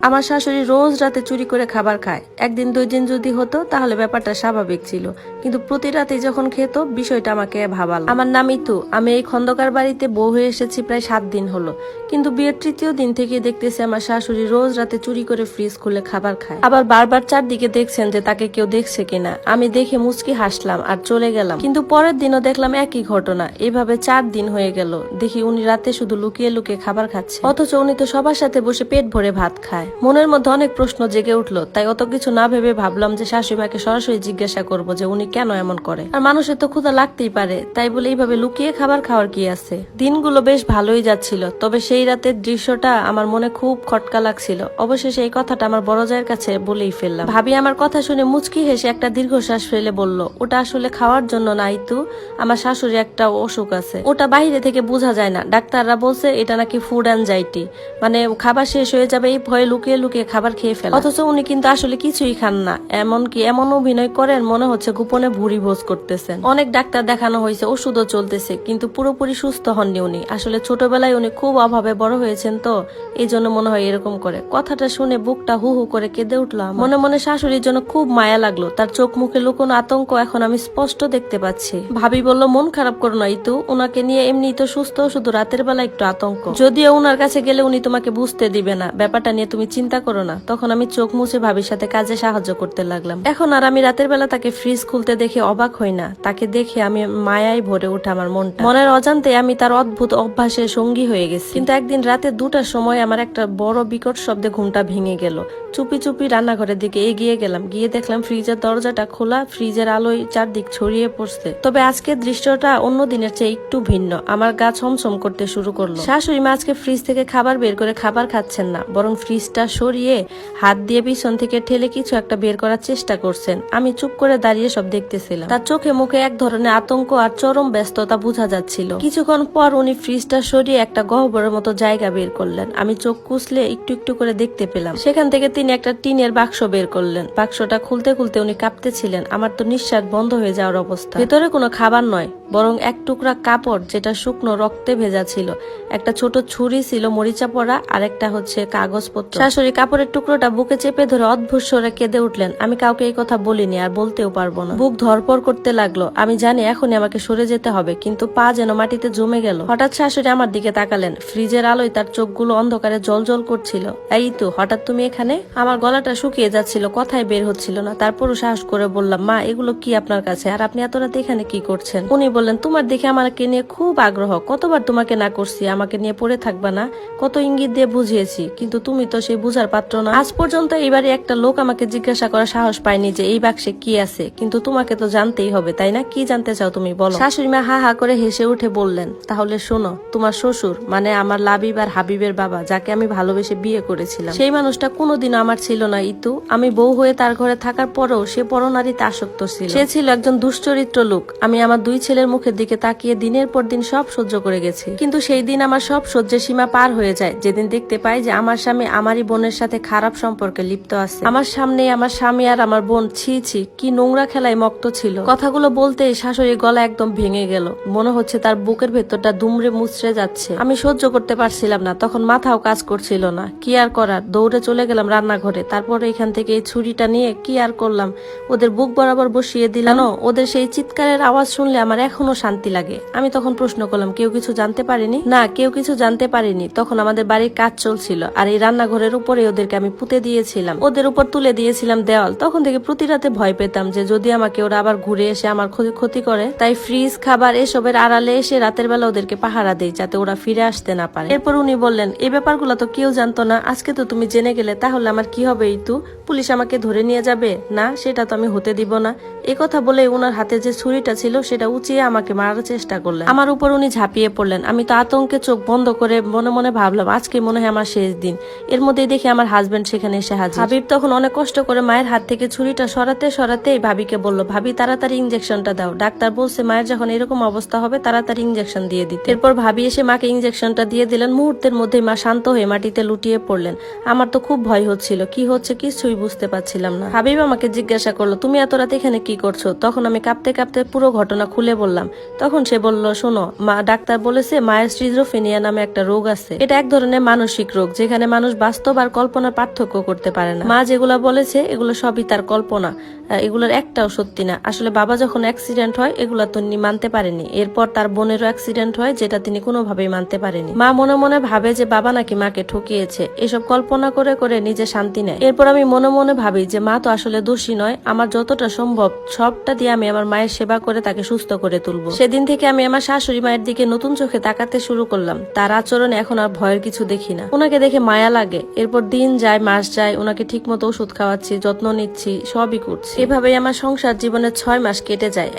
আমার শাশুড়ি রোজ রাতে চুরি করে খাবার খায়, একদিন দুই দিন যদি হতো তাহলে ব্যাপারটা স্বাভাবিক ছিল, কিন্তু প্রতি রাতে যখন খেত বিষয়টা আমাকে ভাবালো। আমার নাম ইতু, আমি এই খন্দকার বাড়িতে বউ হয়ে এসেছি প্রায় 7 দিন হলো, কিন্তু বিয়ের তৃতীয় দিন থেকে দেখতেছি আমার শাশুড়ি রোজ রাতে চুরি করে ফ্রিজ খুলে খাবার খায়। আবার বারবার চারদিকে দেখছেন যে তাকে কেউ দেখছে কিনা। আমি দেখে মুচকি হাসলাম আর চলে গেলাম, কিন্তু পরের দিনও দেখলাম একই ঘটনা। এভাবে 4 দিন হয়ে গেল, দেখি উনি রাতে শুধু লুকিয়ে লুকিয়ে খাবার খাচ্ছে, অথচ উনি তো সবার সাথে বসে পেট ভরে ভাত খায়। মনের মধ্যে অনেক প্রশ্ন জেগে উঠলো, তাই অত কিছু না ভেবে ভাবলাম যে শাশুড়িমাকে সরাসরি জিজ্ঞাসা করব যে উনি কেন এমন করে। আর মানুষের তো ক্ষুধা লাগতেই পারে, তাই বলে এইভাবে লুকিয়ে খাবার খাওয়ার কি আছে। দিনগুলো বেশ ভালোই যাচ্ছিল, তবে সেই রাতের দৃশ্যটা আমার মনে খুব খটকা লাগছিল। অবশেষে এই কথাটা আমার বড় জায়ের কাছে বলেই ফেললাম। ভাবি আমার কথা শুনে মুচকি হেসে একটা দীর্ঘশ্বাস ফেলে বলল, ওটা আসলে খাওয়ার জন্য না ইতু, আমার শাশুড়ি একটা অসুখ আছে, ওটা বাইরে থেকে বোঝা যায় না। ডাক্তাররা বলছে এটা নাকি ফুড অ্যানজাইটি, মানে খাবার শেষ হয়ে যাবে এই ভয়ে লুকিয়ে লুকিয়ে খাবার খেয়ে ফেলে। অথচ উনি কিন্তু আসলে কিছুই খান না, এমনকি এমন অভিনয় করেন মনে হচ্ছে গোপনে ভুঁড়ি ভোজ করতেছেন। অনেক ডাক্তার দেখানো হয়েছে, ওষুধও চলতেছে, কিন্তু পুরোপুরি সুস্থ হননি উনি। আসলে ছোটবেলায় উনি খুব অভাবে বড় হয়েছেন, তো এই জন্য মনে হয় এরকম করে। কথাটা শুনে বুকটা হু হু করে কেঁদে উঠলাম। মনে মনে শাশুড়ির জন্য খুব মায়া লাগলো, তার চোখ মুখে লুকোনো আতঙ্ক এখন আমি স্পষ্ট দেখতে পাচ্ছি। ভাবি বলল, মন খারাপ করো না ইতু, উনাকে নিয়ে এমনি তো সুস্থ, শুধু রাতের বেলা একটু আতঙ্ক। যদিও উনার কাছে গেলে উনি তোমাকে বুঝতে দিবে না, ব্যাপারটা নিয়ে তুমি চিন্তা করো না। তখন আমি চোখ মুছে ভাবির সাথে কাজে সাহায্য করতে লাগলাম। এখন আর আমি রাতের বেলা তাকে ফ্রিজ খুলতে দেখে অবাক হই না, তাকে দেখে আমি মায়ায় ভরে উঠে আমার মনটা। মনের অজান্তে আমি তার অদ্ভুত অভ্যাসের সঙ্গী হয়ে গেছি। কিন্তু একদিন রাতে 2টার সময় আমার একটা বড় বিকট শব্দে ঘুমটা ভেঙে গেল। চুপি চুপি রান্নাঘরের দিকে এগিয়ে গেলাম, গিয়ে দেখলাম ফ্রিজের দরজাটা খোলা, ফ্রিজের আলোয় চারদিক ছড়িয়ে পড়ছে। তবে আজকের দৃশ্যটা অন্য দিনের চেয়ে একটু ভিন্ন। আমার গা ছমছম করতে শুরু করলো। শাশুড়ি মা আজকে ফ্রিজ থেকে খাবার বের করে খাবার খাচ্ছেন না, বরং ফ্রিজটা সরিয়ে হাত দিয়ে পিছন থেকে ঠেলে কিছু একটা বের করার চেষ্টা করছেন। আমি চুপ করে দাঁড়িয়ে সব দেখতেছিলাম। তার চোখে মুখে এক ধরনের আতঙ্ক আর চরম ব্যস্ততা বোঝা যাচ্ছিল। কিছুক্ষণ পর উনি ফ্রিজটা সরিয়ে একটা গহ্বরের মতো জায়গা বের করলেন। আমি চোখ কুচলে একটু একটু করে দেখতে পেলাম সেখান থেকে তিনি একটা টিনের বাক্স বের করলেন। বাক্সটা খুলতে খুলতে উনি কাঁপতেছিলেন। আমার তো নিঃশ্বাস বন্ধ হয়ে যাওয়ার অবস্থা। ভেতরে কোনো খাবার নয়, বরং এক টুকরা কাপড় যেটা শুকনো রক্তে ভেজা ছিল, একটা ছোট ছুরি ছিল মরিচা পড়া, আর একটা হচ্ছে কাগজপত্র। শাশুড়ি কাপড়ের টুকরোটা বুকে চেপে ধরে অদ্ভুত স্বরে কেঁদে উঠলেন। আমি কাউকে এই কথা বলিনি আর বলতেও পারবো না। বুক ধরপড় করতে লাগলো। আমি জানি এখনই আমাকে সরে যেতে হবে, কিন্তু পা যেন মাটিতে জমে গেল। হঠাৎ শাশুড়ি আমার দিকে তাকালেন। ফ্রিজের আলোয় তার চোখগুলো অন্ধকারে জল করছিল। এই তো, হঠাৎ তুমি এখানে? আমার গলাটা শুকিয়ে যাচ্ছিল, কথাই বের হচ্ছিল না। তারপরও সাহস করে বললাম, মা এগুলো কি আপনার কাছে, আর আপনি এত রাতে এখানে কি করছেন? উনি বললেন, তোমার দেখে আমাকে নিয়ে খুব আগ্রহ, কতবার তোমাকে না করছি আমাকে নিয়ে পড়ে থাকবা না, কত ইঙ্গিত দিয়ে বুঝিয়েছি, কিন্তু তুমি তো সেই বুঝার পাত্র না। আজ পর্যন্ত এইবারে একটা লোক আমাকে জিজ্ঞাসা করার সাহস পায়নি যে এই বাক্সে কি আছে, কিন্তু তোমাকে তো জানতেই হবে তাই না? কি জানতে চাও তুমি বলো? শাশুড়ি মা হা হা করে হেসে উঠে বললেন, তাহলে শোনো, তোমার শ্বশুর মানে আমার লাবিব আর হাবিবের বাবা, যাকে আমি ভালোবেসে বিয়ে করেছিলাম, সেই মানুষটা কোনোদিনও আমার ছিল না ইতু। আমি বউ হয়ে তার ঘরে থাকার পরেও সে পরনারীতে আসক্ত ছিল। সে ছিল একজন দুশ্চরিত্র লোক। আমি আমার 2 ছেলের মুখের দিকে তাকিয়ে দিনের পর দিন সব সহ্য করে গেছি, কিন্তু সেই দিন আমার সব সহ্যের সীমা পার হয়ে যায় যেদিন দেখতে পাই যে আমার স্বামী আমারই বোনের সাথে খারাপ সম্পর্কে লিপ্ত আছে। আমার সামনে আমার স্বামী আর আমার বোন ছি ছি কি নোংরা খেলায় মক্ত ছিল। কথাগুলো বলতেই শাশুড়ির গলা একদম ভেঙে গেল। মনে হচ্ছে তার বুকের ভেতরটা দুমড়ে মুচড়ে যাচ্ছে। আমি সহ্য করতে পারছিলাম না, তখন মাথাও কাজ করছিল না। কি আর করার, দৌড়ে চলে গেলাম রান্নাঘরে। তারপরে এখান থেকে এই ছুরিটা নিয়ে কি আর করলাম, ওদের বুক বরাবর বসিয়ে দিলাম। ওদের সেই চিৎকারের আওয়াজ শুনলে আমার এখনো শান্তি লাগে। আমি তখন প্রশ্ন করলাম, কেউ কিছু জানতে পারেনি? না, কেউ কিছু জানতে পারেনি। তখন আমাদের বাড়ির কাজ চলছিল, আর এই রান্নাঘরের উপরে ওদেরকে আমি পুঁতে দিয়েছিলাম, ওদের উপর তুলে দিয়েছিলাম দেওয়াল। তখন থেকে প্রতি রাতে ভয় পেতাম যে যদি আমাকে ওরা আবার ঘুরে এসে আমার ক্ষতি করে, তাই ফ্রিজ খাবার এসবের আড়ালে এসে রাতের বেলা ওদেরকে পাহারা দেই যাতে ওরা ফিরে আসতে না পারে। এরপর উনি বললেন, এই ব্যাপারগুলো তো কেউ জানতো না, আজকে তো তুমি জেনে গেলে, তাহলে আমার কি হবে ইতু? পুলিশ আমাকে ধরে নিয়ে যাবে? না, সেটা তো আমি হতে দিব না। এই কথা বলে ওনার হাতে যে ছুরিটা ছিল সেটা উঁচিয়ে আমাকে মারার চেষ্টা করলেন। আমার উপর উনি ঝাঁপিয়ে পড়লেন। আমি তো আতঙ্কে চোখ বন্ধ করে মনে মনে ভাবলাম, আজকে মনে হয় আমার শেষ দিন। এর মধ্যেই দেখি আমার হাজবেন্ড সেখানে এসে হাজির। হাবিব তখন অনেক কষ্ট করে মায়ের হাত থেকে ছুরিটা সরাতেই ভাবিকে বলল, ভাবি তাড়াতাড়ি ইঞ্জেকশনটা দাও, ডাক্তার বলছে মায়ের যখন এরকম অবস্থা হবে তাড়াতাড়ি ইঞ্জেকশন দিয়ে দিতে। এরপর ভাবি এসে মাকে ইঞ্জেকশনটা দিয়ে দিলেন। মুহূর্তের মধ্যেই মা শান্ত হয়ে মাটিতে লুটিয়ে পড়লেন। আমার তো খুব ভয় হচ্ছিল, কি হচ্ছে কিছুই বুঝতে পারছিলাম না। হাবিব আমাকে জিজ্ঞাসা করলো, তুমি এত রাতে এখানে কি করছো? তখন আমি কাঁপতে কাঁপতে পুরো ঘটনা খুলে বললাম। তখন সে বলল, শোনো মা, ডাক্তার বলেছে মায়ের সিজোফ্রেনিয়া নামে একটা রোগ আছে। এটা এক ধরনের মানসিক রোগ, যেখানে মানুষ বাস্তব বাস্তব আর কল্পনার পার্থক্য করতে পারে না। মা যেগুলা বলেছে এগুলো সবই তার কল্পনা, এগুলোর একটাও সত্যি না। আসলে বাবা যখন অ্যাক্সিডেন্ট হয় এগুলা তিনি মানতে পারেনি। এরপর তার বোনেরও অ্যাক্সিডেন্ট হয়, যেটা তিনি কোনোভাবেই মানতে পারেনি। মা মনে মনে ভাবে যে বাবা নাকি মাকে ঠকিয়েছে। এসব কল্পনা করে করে নিজে শান্তি নেয়। এরপর আমি মনে মনে ভাবি যে মা তো আসলে দোষী নয়, আমার যতটা সম্ভব সবটা দিয়ে আমি আমার মায়ের সেবা করে তাকে সুস্থ করে তুলবো। সেদিন থেকে আমি আমার শাশুড়ি মায়ের দিকে নতুন চোখে তাকাতে শুরু করলাম। তার আচরণে এখন আর ভয়ের কিছু দেখি না। ওনাকে দেখে মায়া লাগে। এরপর দিন যায়, মাস যায়, ওনাকে ঠিক মতো ওষুধ খাওয়াচ্ছি, যত্ন নিচ্ছি, সবই করছি। এভাবেই আমার সংসার জীবনের 6 মাস কেটে যায়।